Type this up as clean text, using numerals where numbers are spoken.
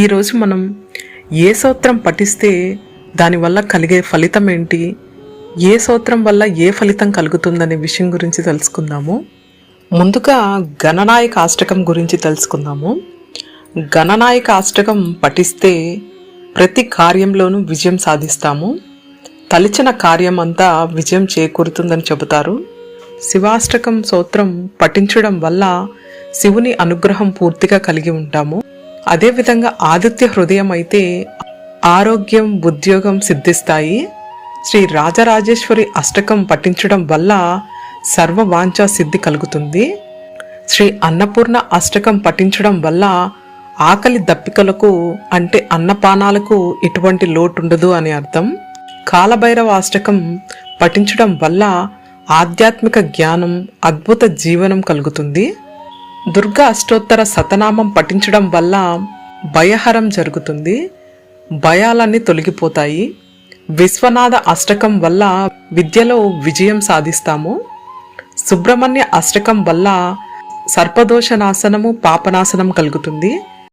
ఈరోజు మనం ఏ స్తోత్రం పఠిస్తే దానివల్ల కలిగే ఫలితం ఏంటి, ఏ స్తోత్రం వల్ల ఏ ఫలితం కలుగుతుందనే విషయం గురించి తెలుసుకుందాము. ముందుగా గణనాయక అష్టకం గురించి తెలుసుకుందాము. గణనాయక అష్టకం పఠిస్తే ప్రతి కార్యంలోనూ విజయం సాధిస్తాము. తలిచిన కార్యం అంతా విజయం చేకూరుతుందని చెబుతారు. శివాష్టకం స్తోత్రం పఠించడం వల్ల శివుని అనుగ్రహం పూర్తిగా కలిగి ఉంటాము. అదేవిధంగా ఆదిత్య హృదయం అయితే ఆరోగ్యం, ఉద్యోగం సిద్ధిస్తాయి. శ్రీ రాజరాజేశ్వరి అష్టకం పఠించడం వల్ల సర్వ వాంఛా సిద్ధి కలుగుతుంది. శ్రీ అన్నపూర్ణ అష్టకం పఠించడం వల్ల ఆకలి దప్పికలకు అంటే అన్నపానాలకు ఎటువంటి లోటు ఉండదు అని అర్థం. కాలభైరవ అష్టకం పఠించడం వల్ల ఆధ్యాత్మిక జ్ఞానం, అద్భుత జీవనం కలుగుతుంది. దుర్గా అష్టోత్తర శతనామం పఠించడం వల్ల భయహరం జరుగుతుంది, భయాలన్నీ తొలగిపోతాయి. విశ్వనాథ అష్టకం వల్ల విద్యలో విజయం సాధిస్తాము. సుబ్రహ్మణ్య అష్టకం వల్ల సర్పదోష నాశనము, పాపనాశనం కలుగుతుంది.